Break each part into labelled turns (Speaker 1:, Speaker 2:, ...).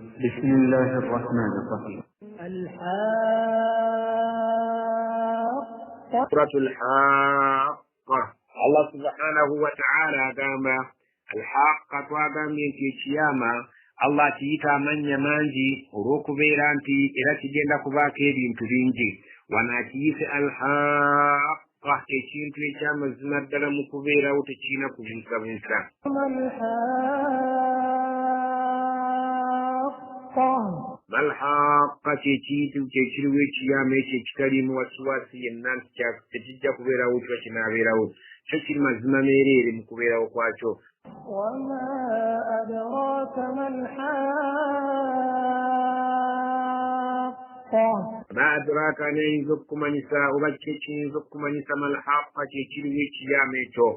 Speaker 1: بسم الله الرحمن الرحيم.
Speaker 2: سورة الحاقة. الله سبحانه وتعالى قام الحاقة وقام في كياما الله تيتا من يمانجي وروكو بيرانتي إلى تجينا كباكي بنتبينجي وناتيس الحاقة تشين في كياما الزمر دلم كبيرا وتشينا كبنسا بنسا ما الحاقة تشير ويكياما تشكري موسواسي الناس تجيجا كبيرا وتشينا بيرا شكل مزما ميرير مكبيرا وقواتو.
Speaker 3: وما أدراك ما الحاقة.
Speaker 2: ما أدراك أن ينزقكم نساء وبكيتش ينزقكم نساء ما الحاقة تشيرويك ياميتو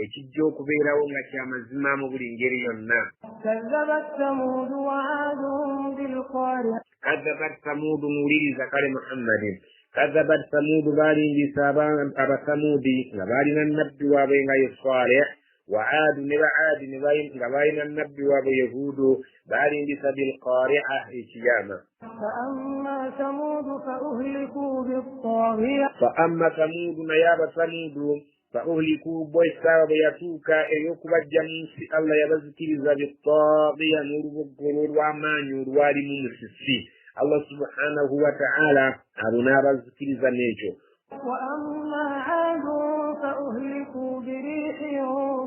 Speaker 2: يتجو كبيرا ونغتيا مزما مبرنجري ينا.
Speaker 3: كذبت ثمود وعاد بالقارعة.
Speaker 2: كذبت ثمود مريد زكار محمد. كذبت ثمود بارين بسابان أبا ثمود غبارين النبي وابين الصالح وعاد نباين النبي وابين يهود بارين بسبيل القارعة القيامة.
Speaker 3: فأما ثمود فأهلكوا بالطاغية.
Speaker 2: فأما ثمود نياب ثمود فأهلكوا بويسا ويتوكا أيوكوا الجمس الله يبذكر بالطاغية نور القرور وما نور واري ممسسي الله سبحانه وتعالى أبنا بذكر ذنيجو.
Speaker 3: وأما عاد فأهلكوا بريح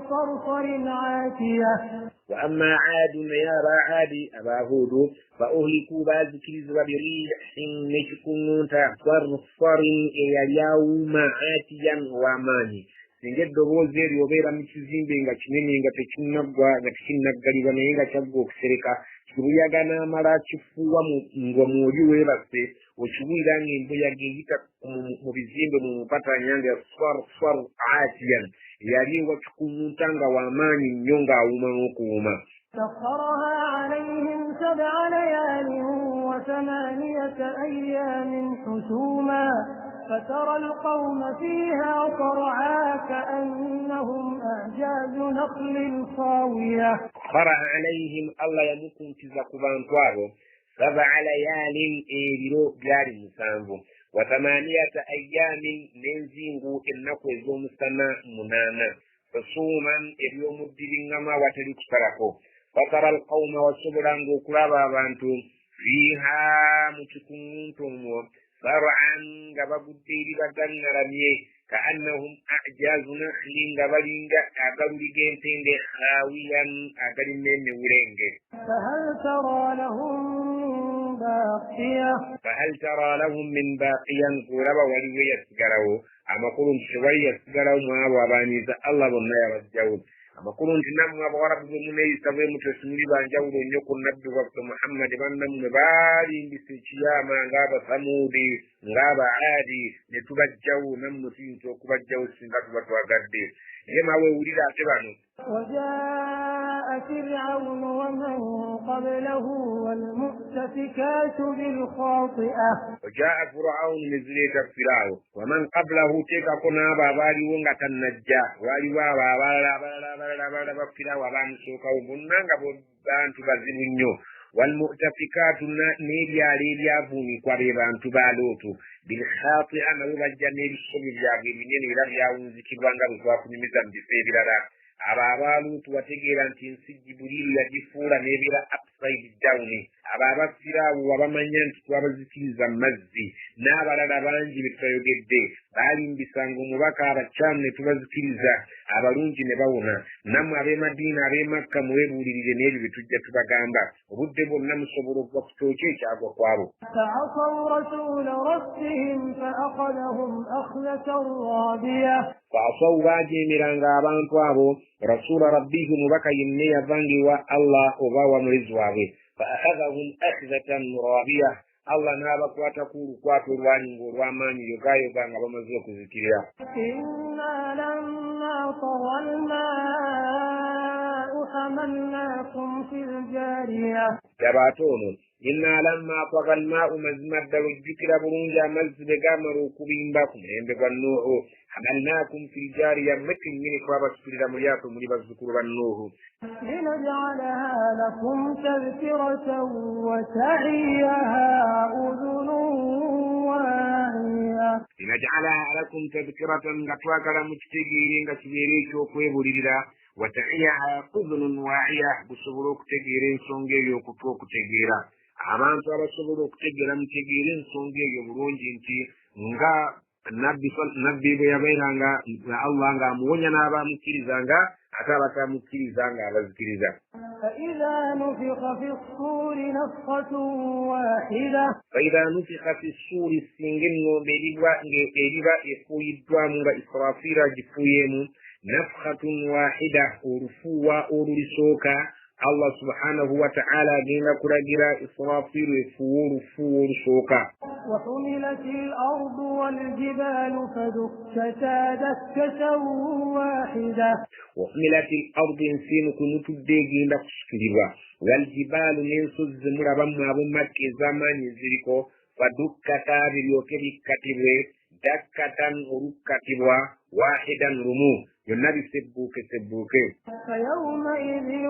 Speaker 3: صرصر عاتية.
Speaker 2: وأما عاد يا عادي أبا هود فأهلكوا بذكر بريح نشكون صرصر يوم عاتيا وماني singe dobozeri obera mikizimbe nga kinene nga tekinnagwa nga tekinnaggalibwa naye nga kyagwa okusereka kibuyagana amala kifuuwa nga mwoyo weebase okiwulira ng'embuyaga eyita mu bizimbe mu mpatanya nga swar atiyan yali wakikununta nga w'amaanyi nnyo ng'awuuma n'okuwuuma.
Speaker 3: سخرها عليهم 7 ليال و8 أيام حسوما فترى القوم فيها صرعا كأنهم أعجاز نخل خاوية.
Speaker 2: خرع عليهم الله يمكن تزكبان طوارو 7 ليال إيرو بلار مسانبو و8 أيام ننزينغو إنكو يزوم سنة منانا فصوما اليوم الدرينغما وتريك سرقو فترى القوم وصبرانغو كرابا بانتو فيها متكونتم صرعا غبغديري بدنرمي كأنهم أعجاز نخل غبلينغا أغلقين تند خاويا أغلقين ورنغ.
Speaker 3: فهل ترى لهم من باقية قربا ولي يسقروا أما قلون شوية يسقروا ما وابانيز الله بنا يرجعون أما قلون تنام وابغرب بمني سبي متسمري بانجاود ونيكون نبي وقت محمد بنا مباري بسيشيا ما غاب ثمودي غاب عادي نتبجو نمسين توكبجو سنغات وتوغدي يما وولد أتبانو. وجاء فرعون ومن قبله والمؤتفكات بالخاطئة.
Speaker 2: وجاء فرعون نزلت فرعون ومن قبله تيكا كنا بابالي ونغا تنجا والي بابالا فرعون وبان سوكا وبنانغا بانتو بزنينيو والمؤتفكات نيليا بوني قريبان تبالوتو بالخاطئة نوبجا نيل الصبي منين إلى ياون زكيبانغا بسواكني مزام بسيبرا ababalutu wategeera nti ensi Jibuliiru yagifuula n'ebeera upside down. Ababasiraamu wabamanya nti twabazikiriza mazzi n'abalala bangi be twayogedde baalimbisanga omubaka abakyamu ne tubazikiriza abalungi ne bawona. Nammwe ab'e Madiina ab'e Makka muweebuulirire n'ebyo bye tujja tubagamba. Obudde bwonna musobola okuva ku kyokyo ekyagwa kwabo. فعصوا باجيمرanga abantu abo rasula rabbihim mubaka yinne yavangiwa Allah obawa mulizwabe فأخذهم أخذة رابية الله نابكواتا كورو كواتو الوانينغو الواماني يغايو بانغا بمزوكو ذكريا.
Speaker 3: إنا لما طغى الماء حملناكم في الجارية.
Speaker 2: جباتونو inna lamma taga alma'u mazmadda wejjukira bulungi amazzi bwe gaamala okubimba ku mulembe gwa nuuhu hamalnakum fil jariya mmeke nnyini twabasitulira mu lyato muli bazzukulu ba nuuhu
Speaker 4: لنجعلها لكم تذكرة وتعيها أذن واعية
Speaker 2: linaj'alaha lakum tadhkiratan nga twagala mukitegeere nga kibeere eky'okwebulirira wata'iyaha udhunun wa'iya gusobola okutegeera ensonga eyo okutwa okutegeera abantu abasobola okutegeera mutegeera ensonga eyo bulungi nti nga nabbi bwe yabeeranga Allah ng'amuwonya n'abamukkirizanga ate abatamukkirizanga abazikiriza
Speaker 4: فإذا نفخ في الصور نفخة واحدة
Speaker 2: فإذا نفخ في الصور singa engombe eriba efuuyiddwamu nga Israfira gifuuyemu nafkhatun wahida olufuuwa olulisooka Allah subhanahu wa ta'ala agenda kulagira Israfiru efuuwe olufuuwa olusooka
Speaker 4: وحملت الأرض والجبال فدكتا دكة واحدة
Speaker 2: وحملت الأرض انسين كنتدde egenda kusukiribwa والجبال n'ensozi mulabamu ab'omakka ez'amaanyi ziriko fadukkata biryoke bikkatibwe dakkatan olukkatibwa wahidan lumu byonna bisebbuuke
Speaker 4: فيومئذ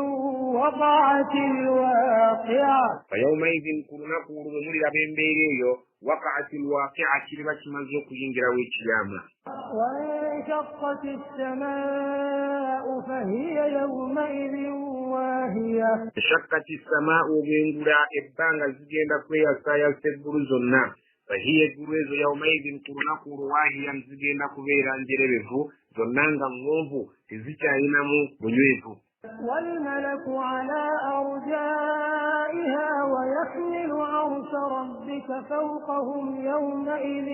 Speaker 4: وقعت الواقعة
Speaker 2: فيومئذ ku lunaku olwo bwe muliraba embeera eyo وقعت الواقعة kiriba kimaze okuyingirawo ekiyama
Speaker 4: وانشقت السماء فهي يومئذ واهية
Speaker 2: انشقت السماء obwengula ebbanga zigenda kweyasayasa eggulu zonna فهي eggulu ezo يومئذ ku lunaku olwo waahiya zigenda kubeera njerebevu zonna nga ŋŋonvu tezikyalinamu bunywevu
Speaker 4: والملك على أرجائها ويحمل عرش ربك فوقهم يومئذ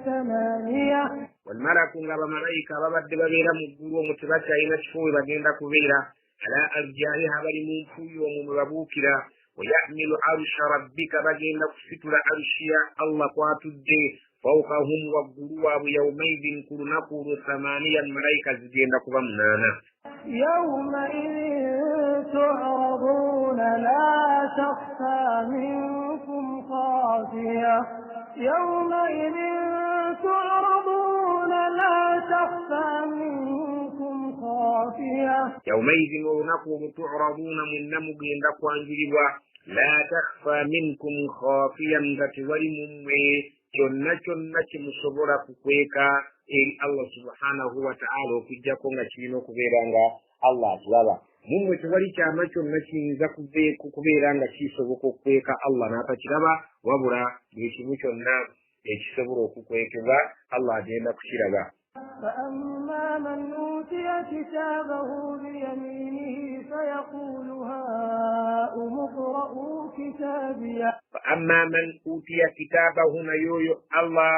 Speaker 4: ثمانية
Speaker 2: والملك ngaba malayika babadde babeera mu ggulu omwo tebakyalina kifo we bagenda kubeera ala arjaiha bali mu nfuuyo omwo mwe babuukira wayahmilu arusha rabbika bagenda kusitula arushi ya Allah kwatudde fawqahum waggulu waabwe yaumaidin ku lunaku olwo thamaniyan malayika zigenda kuba 8
Speaker 4: يومئذ تعرضون لا تخفى منكم خافية يومئذ تعرضون لا تخفى منكم خافية
Speaker 2: يومئذ ونقوم تعرضون من نمجين لقوانجلوا لا تخفى منكم خافيا فتولم kyonna kimusobola kukweka eri Allah subhanahu wa ta'ala okujjako nga kirina okubeera nga Allah atulaba mumwe tewali kyama kyonna kiyinza kubeera nga kisoboka okukweka Allah n'atakiraba wabula ekimu kyonna ekisobola okukwekebwa Allah agenda kukiraba
Speaker 4: فأما من أوتي كتابه بيمينه فيقول هاؤم اقرءوا كتابيه
Speaker 2: فأما من أوتي كتابه نيويو الله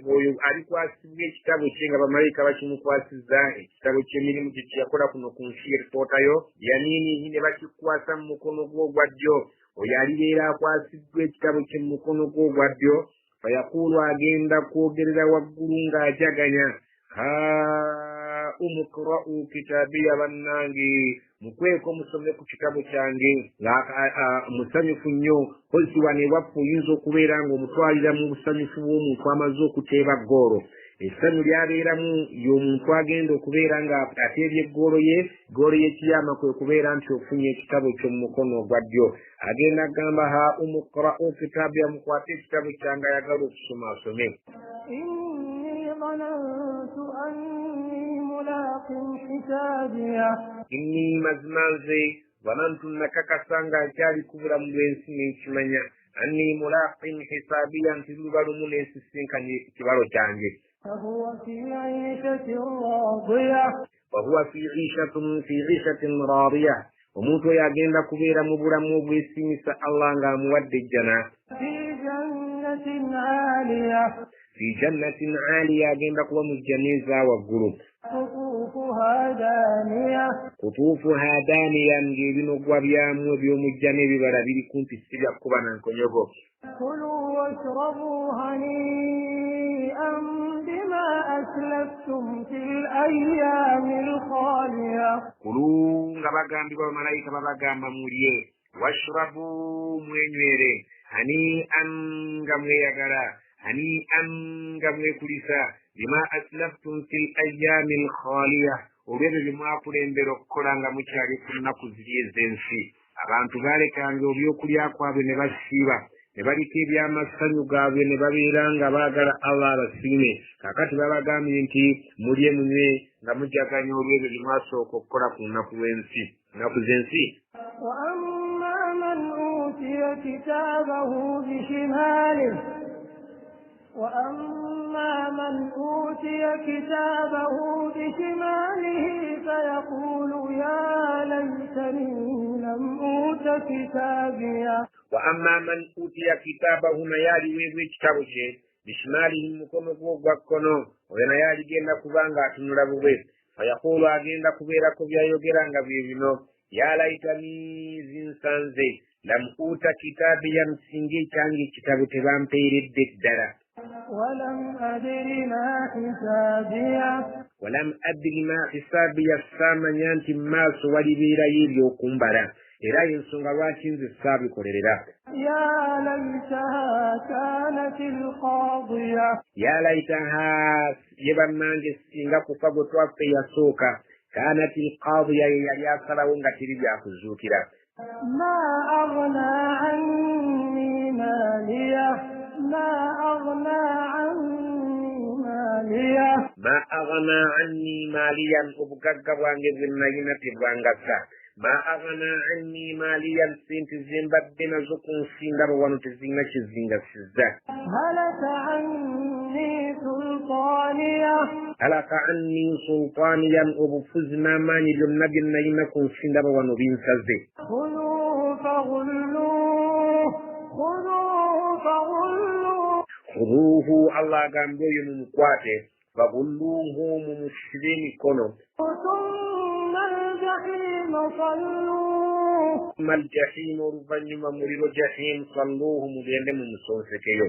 Speaker 2: ويو alikwasibwa ekitabo kye nga bamalayika bakimukwasizza ekitabo ky'emirimu gye kyakola kuno ku nsi eripotayo yaminihi ne bakikwasa mu mukono gwe ogwa ddyo oyo alibeera akwasiddwa ekitabo kye mu mukono gwe ogwa ddyo fayaqulu agenda kwogerera waggulu ng'ajaganya umuqra'u kitabiya bannange mukweko musome ku kitabo kyange musanyufu nnyo kozi wano ewaffe oyinza okubeera ng'omutwalira mu busanyufu bw'omuntu amaze okuteeba ggoolo essanyu lyabeeramu y'omuntu agenda okubeera nga ateebye ggoolo y'ekiyama kwe kubeera nti ofunye ekitabo ky'omu mukono ogwa ddyo agenda agamba umuqra'u kitabiya mukwate ekitabo kyange ayagala okusoma asome inni mazima nze banantu nakakasa nga nkyali kubula mu lw'ensi nenkimanya anni mulaqin hisabiya nti luba lumu nensisinkanye ekibalo kyange wahuwa fi ishatin radiya omuntu oyo agenda kubeera mu bulamu obwesimisa Allah ng'amuwadde ejjana fi jannatin aliya agenda kuba mu jjana ezaawaggulu kutuufuha daaniya ng'ebinogwa byamu eby'omujjana ebibala biri kumpi si byakkuba na nkonyogo
Speaker 4: كلوا واشربوا هنيئا بما أسلفتم في الأيام الخالية
Speaker 2: kulu nga bagambibwa bamalayika babagamba mulye washrabu mwenywere hani'an nga mweyagala hani'an nga mwekulisa bima aslaftum fil ayami alkhaliya olwebyo bye mwakulembera okukola nga mukyali ku nnaku ziri ez'ensi abantu balekanga ebyokulya kwabwe ne basiiba ne baliko ebyamasanyu gaabwe ne babeera nga baagala Allah abasiime kaakati babagambye nti mulye munywe nga mujaganya olwebyo bye mwasooka okukola ku nnaku z'ensi
Speaker 4: وأما من أوتي كتابه بشماله فيقول يا ليتني لم أوت كتابيه
Speaker 2: وأما من أوتي كتابه نيالي ويبوي كتابه بشماله مكونو gwakkono oyo naye aligenda kuba nga atunula bubwe fayaqulu agenda kubeerako byayogera nga bye bino ya laitani zinsanze lam uta kitabiya nsinga ekyange ekitabo tebampeeredde ddala walam adri ma hisabiya saamanya nti mu maaso walibeerayo ebyokumbala era ensonga lwaki nze saabikolerera ya laitaha ye bannange singa kufa gwe twaffe yasooka kanat alqadiya yali asalawo nga tiri byakuzuukira
Speaker 4: ما أغنى عني ماليه
Speaker 2: ما أغنى عني ماليا ubugagga bwange bwe nalina tebwangasa ما أغنى عني ماليا sente ze mbadde nazo ku nsi ndaba wano tezirina kizingasizza halaka anni sultaniya obufuzi n'amaanyi byonna bye nalina ku nsi ndaba wano binsaze khuduuhu Allah agambye oyo mumukwate fagulluuhu mumusibe emikono thumma aljahimu oluvannyuma muliro jahim salluuhu mugende mumusonsekeyo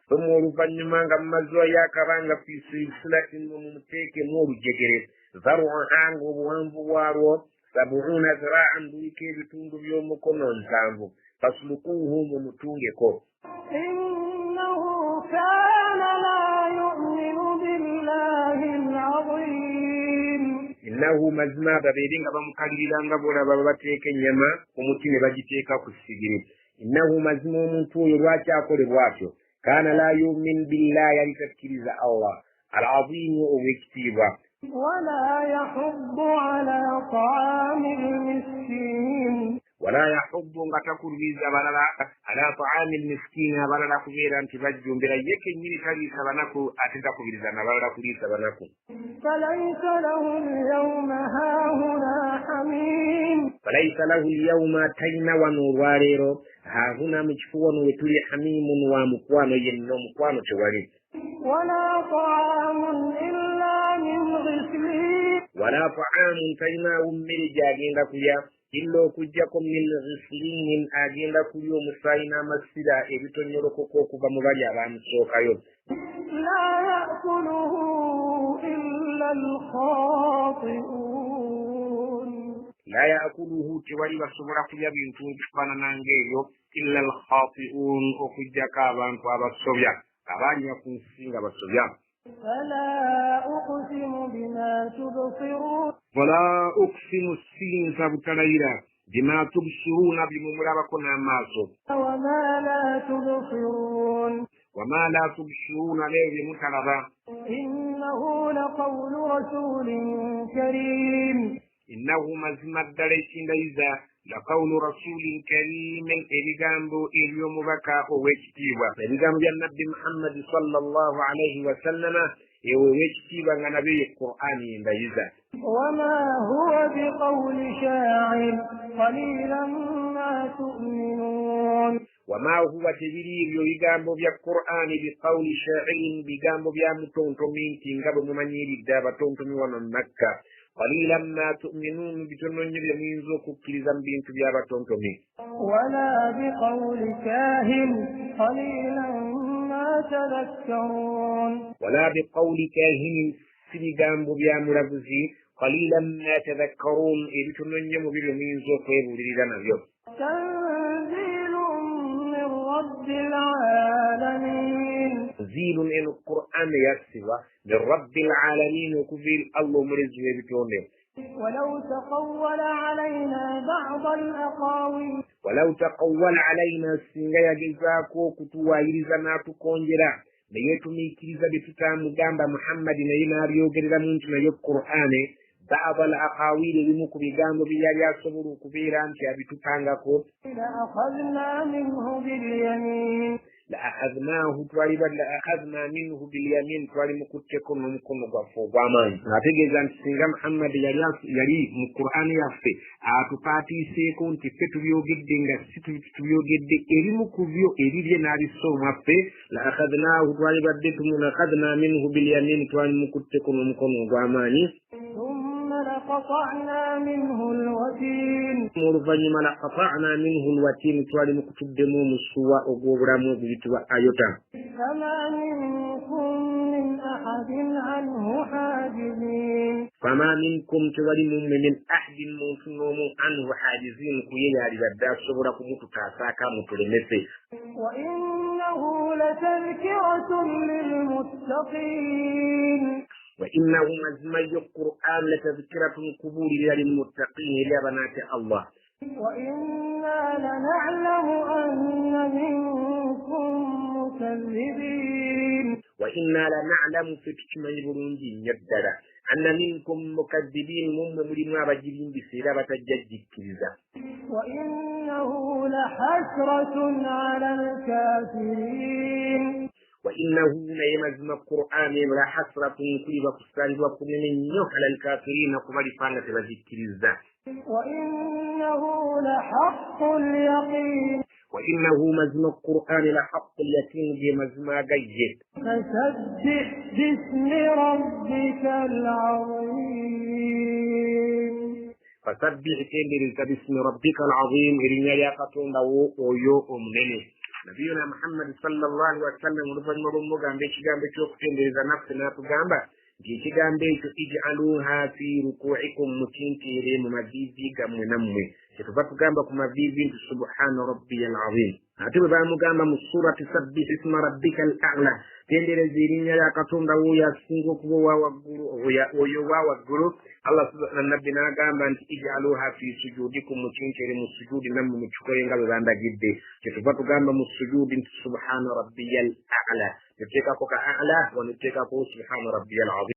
Speaker 2: thumma oluvannyuma nga mumaziwa yakabanga fi silsilatin mumuteekemu olujegere zaruha nga obuwanvu bwalwo 70 zira'an luliko ebitundu by'omukono 7 faslukuuhu mumutungeko innahu mazima babeere nga bamukalirira nga bolaba babateeka ennyama ku muti ne bagiteeka ku sigiri innahu mazima omuntu oyo lwaki akolebwa atyo kaana la yumin billahi yali takkiriza Allah al-azimu ow'ekitiibwa
Speaker 4: ولا يحض على طعام المسكين
Speaker 2: ولا يحض ngatakurubiza balala ala ta'ami al-miskin balala kubeera nti bajjumbira yeke nyiri kaliisa banaku ate takubiriza na balala kuliisa banaku
Speaker 4: فليس له اليوم هاهنا حميم
Speaker 2: فليس له اليوم تينا ونواليرو هاهنا مكفوان وتولي حميم ومكوانو ينو مكوانو توالي
Speaker 4: ولا طعام إلا من غسلين
Speaker 2: ولا طعام تينا ومري جاگين لكويا إلا كجاكم من غسلين آگين لكويا مساينا مسيدا إبتن يركوكو بمبالي عبان سوكايو
Speaker 4: لا يأكله إلا الخاطئون
Speaker 2: لا يأكله توالي بسبرا كويا بنتون كفانا نانجيو إلا الخاطئون وكجاكا بانكوا بسوبيا abali yakunsinga basobya
Speaker 4: فلا أقسم بما تبصرون
Speaker 2: ولا أقسم السين سبتليلا بما تبصرون بممرابكم ناماسو وما لا تبصرون عليه بمتلبا
Speaker 4: إنه لقول رسول كريم
Speaker 2: إنه مزمد دليسين ليزا لقول رسول كريم إرغامبو اليوم بكا ووجتيبا إرغام النبي محمد صلى الله عليه وسلم ووجتيبا نبي القرآن ليزا
Speaker 4: وما هو بقول شاعر قليلا ما تؤمنون
Speaker 2: وما هو تبرير يغامبو بالقرآن بقول شاعر بغامبو بيامتونتومين تنغابو ممانير الدابا تونتومي ونمكة قليلا ما تؤمنون بتنون يمينزوكو كليزان بنت بيابا تونتومي
Speaker 4: ولا بقول كاهن قليلا ما تذكرون
Speaker 3: ولا بقول كاهن سيغام بيا ملابزي قليلا ما تذكرون إذن ينمو بالمين زوفيب ولدنا اليوم
Speaker 4: تنزيل من رب العالمين
Speaker 3: تنزيل إن القرآن يكسوا من رب العالمين وكبير الله مرزوه بتونه
Speaker 4: ولو تقول علينا بعض الأقاويل
Speaker 3: ولو تقول علينا سنجا جزاكو كتوا يرزنا تكونجرا بيتمي كيزا بتتام جنب محمد نينا ريوغرا منتنا يقرآن بعض الأقاويل لمكو بجانب بياليا صبر كبيرا بتتانغاكو
Speaker 4: لأخذنا منه باليمين
Speaker 3: لأخذناه توالبا لأخذنا منه باليمين توالي مكتكم ومكم غفو غامان نتيجة زان سنغا محمد يلي مقرآن يفي أتفاتي سيكون تفتويو جدنغا ستفتويو جد إري مكوبيو إري جناري سو مفي لأخذناه توالبا دتم لأخذنا منه باليمين توالي مكتكم ومكم غامان
Speaker 4: ثم لقطعنا منه الوتين
Speaker 3: مرفني ما لقطعنا منه الوتين توالي مكتدمو مسوا أغوغرامو بيتوا أيوتا
Speaker 4: فما منكم من أحد عنه حاجزين
Speaker 3: فما منكم توالي من أحد منكم عنه حاجزين كويا لبدا صبركم متتاساكا متلمسي
Speaker 4: وإنه لتذكرة للمتقين
Speaker 3: وإنه مزمي القرآن لتذكرة قبول للمتقين يا بنات الله
Speaker 4: وإنا لنعلم أن منكم مكذبين
Speaker 3: وإنا لنعلم في تشمي برونجي يبدأ أن منكم مكذبين ممن بجرين بسيرة تجد كذا
Speaker 4: وإنه لحسرة على الكافرين
Speaker 3: وإنه ليمزم القرآن ولا حسرة كل بكسان وكل من على الكافرين قبل فانة بذكر الزا
Speaker 4: وإنه لحق اليقين
Speaker 3: وإنه مزم القرآن لحق اليقين بمزم جيد
Speaker 4: فسبح باسم ربك العظيم
Speaker 3: فسبح باسم ربك العظيم إرنيا يقطون له ويو أمنه نبينا محمد صلى الله عليه وسلم ورفن مرمو غامبه شغامبه چوكتين دي نفسنا تغامبا دي شغامبه اجعلوها في ركوعكم متنتيري ممديدي غمنمي تفات غامبا كما بيبين سبحان ربي العظيم atiba ba mu gamba mu surati sabbih isma rabbikal a'la tendere zirinya ya katonda wuya singo kubo wa wagguru oyo wa wagguru Allah subhanahu nabina gamba nti ij'aluha fi sujudikum muchinkere mu sujudi nammu mu chukore ngabe banda gidde tetuba tugamba mu sujudi subhana rabbiyal a'la teka ko ka a'la wa teka ko subhana rabbiyal azim